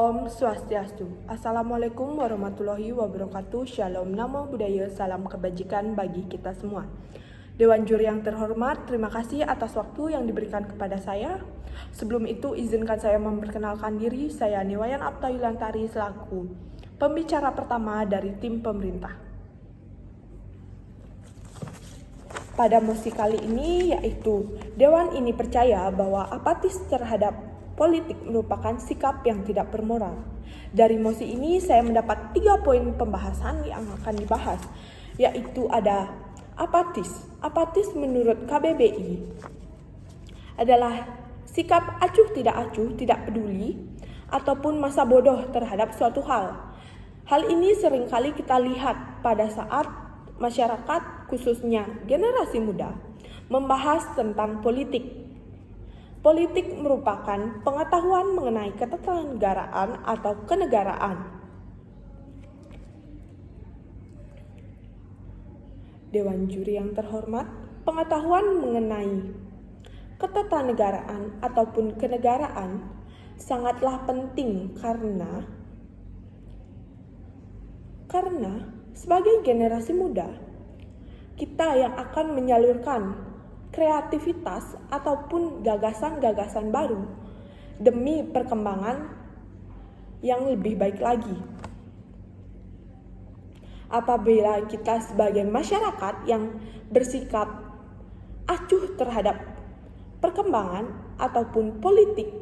Om Swastiastu. Assalamualaikum warahmatullahi wabarakatuh. Shalom, namo buddhaya, salam kebajikan bagi kita semua. Dewan juri yang terhormat, terima kasih atas waktu yang diberikan kepada saya. Sebelum itu, izinkan saya memperkenalkan diri. Saya Niwayan Aptayulantari selaku pembicara pertama dari tim pemerintah. Pada mosi kali ini yaitu Dewan ini percaya bahwa apatis terhadap politik merupakan sikap yang tidak bermoral. Dari mosi ini saya mendapat 3 poin pembahasan yang akan dibahas, yaitu ada apatis. Apatis menurut KBBI adalah sikap acuh, tidak peduli, ataupun masa bodoh terhadap suatu hal. Hal ini seringkali kita lihat pada saat masyarakat, khususnya generasi muda, membahas tentang politik. Politik merupakan pengetahuan mengenai ketatanegaraan atau kenegaraan. Dewan juri yang terhormat, pengetahuan mengenai ketatanegaraan ataupun kenegaraan sangatlah penting karena sebagai generasi muda, kita yang akan menyalurkan kreativitas ataupun gagasan-gagasan baru demi perkembangan yang lebih baik lagi. Apabila kita sebagai masyarakat yang bersikap acuh terhadap perkembangan ataupun politik,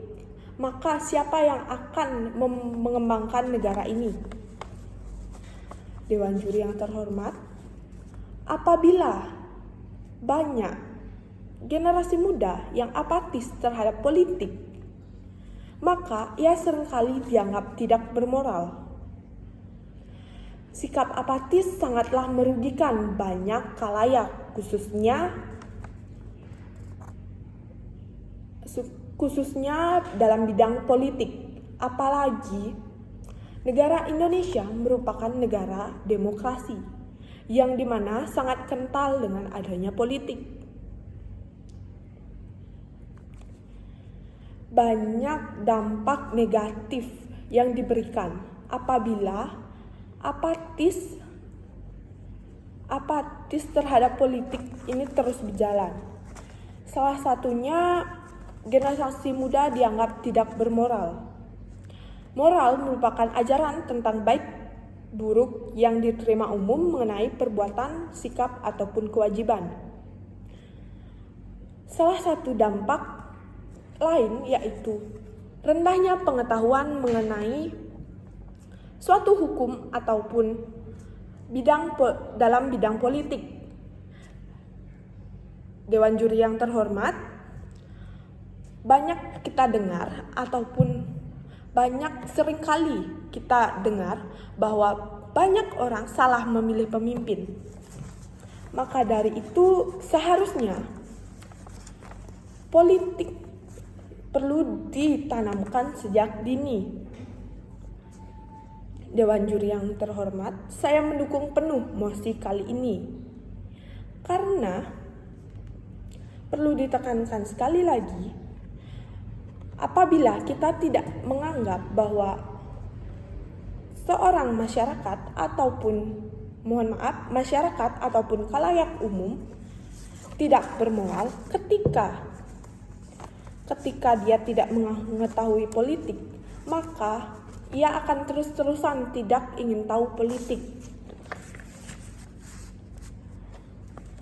maka siapa yang akan mengembangkan negara ini? Dewan juri yang terhormat, apabila banyak generasi muda yang apatis terhadap politik, maka ia seringkali dianggap tidak bermoral. Sikap apatis sangatlah merugikan banyak khalayak, khususnya dalam bidang politik. Apalagi negara Indonesia merupakan negara demokrasi yang dimana sangat kental dengan adanya politik. Banyak dampak negatif yang diberikan apabila apatis terhadap politik ini terus berjalan. Salah satunya, generasi muda dianggap tidak bermoral. Moral merupakan ajaran tentang baik buruk yang diterima umum mengenai perbuatan, sikap, ataupun kewajiban. Salah satu dampak lain yaitu rendahnya pengetahuan mengenai suatu hukum ataupun dalam bidang politik. Dewan juri yang terhormat, banyak kita dengar ataupun seringkali kita dengar bahwa banyak orang salah memilih pemimpin. Maka dari itu seharusnya politik perlu ditanamkan sejak dini. Dewan juri yang terhormat, saya mendukung penuh mosi kali ini karena perlu ditekankan sekali lagi, apabila kita tidak menganggap bahwa seorang masyarakat ataupun khalayak umum tidak bermoral ketika dia tidak mengetahui politik, maka ia akan terus-terusan tidak ingin tahu politik.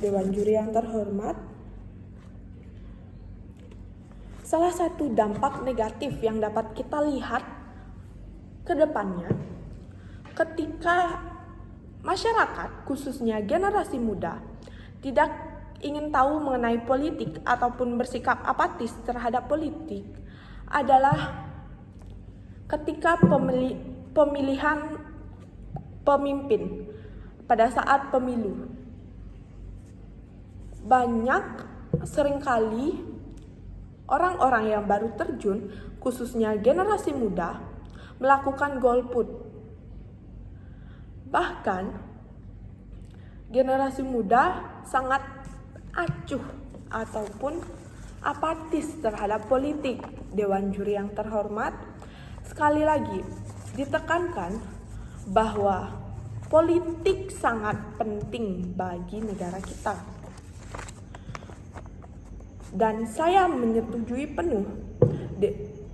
Dewan juri yang terhormat, salah satu dampak negatif yang dapat kita lihat ke depannya, ketika masyarakat, khususnya generasi muda, tidak ingin tahu mengenai politik ataupun bersikap apatis terhadap politik, adalah ketika pemilihan pemimpin pada saat pemilu. Seringkali orang-orang yang baru terjun, khususnya generasi muda, melakukan golput. Bahkan generasi muda sangat acuh ataupun apatis terhadap politik. Dewan juri yang terhormat, Sekali lagi, ditekankan bahwa politik sangat penting bagi negara kita. Dan saya menyetujui penuh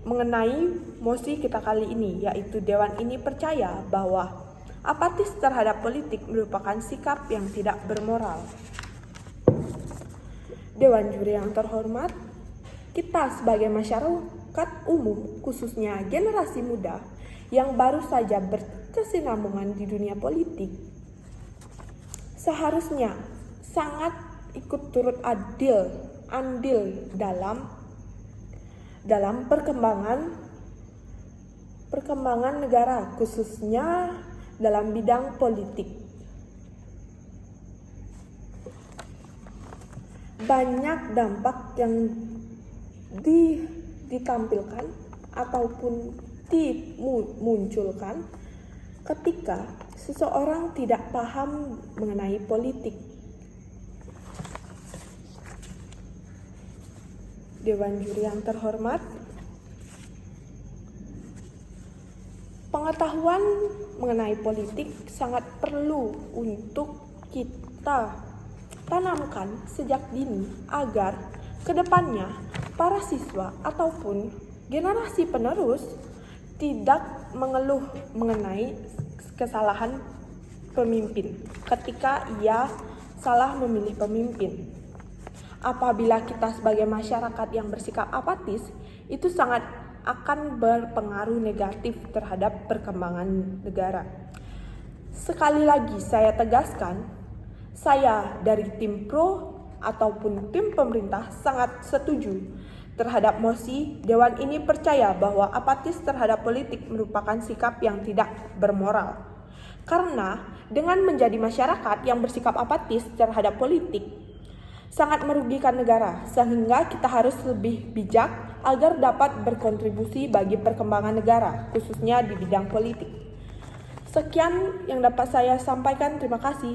mengenai mosi kita kali ini, yaitu Dewan ini percaya bahwa apatis terhadap politik merupakan sikap yang tidak bermoral. Dewan juri yang terhormat, kita sebagai masyarakat umum, khususnya generasi muda yang baru saja berkesinambungan di dunia politik, seharusnya sangat ikut turut andil dalam perkembangan negara, khususnya dalam bidang politik. Banyak dampak yang ditampilkan ataupun dimunculkan ketika seseorang tidak paham mengenai politik. Dewan juri yang terhormat, pengetahuan mengenai politik sangat perlu untuk kita tanamkan sejak dini agar kedepannya para siswa ataupun generasi penerus tidak mengeluh mengenai kesalahan pemimpin ketika ia salah memilih pemimpin. Apabila kita sebagai masyarakat yang bersikap apatis, itu sangat akan berpengaruh negatif terhadap perkembangan negara. Sekali lagi saya tegaskan, saya dari tim pro ataupun tim pemerintah sangat setuju terhadap mosi. Dewan ini percaya bahwa apatis terhadap politik merupakan sikap yang tidak bermoral. Karena dengan menjadi masyarakat yang bersikap apatis terhadap politik sangat merugikan negara, sehingga kita harus lebih bijak agar dapat berkontribusi bagi perkembangan negara, khususnya di bidang politik. Sekian yang dapat saya sampaikan, terima kasih.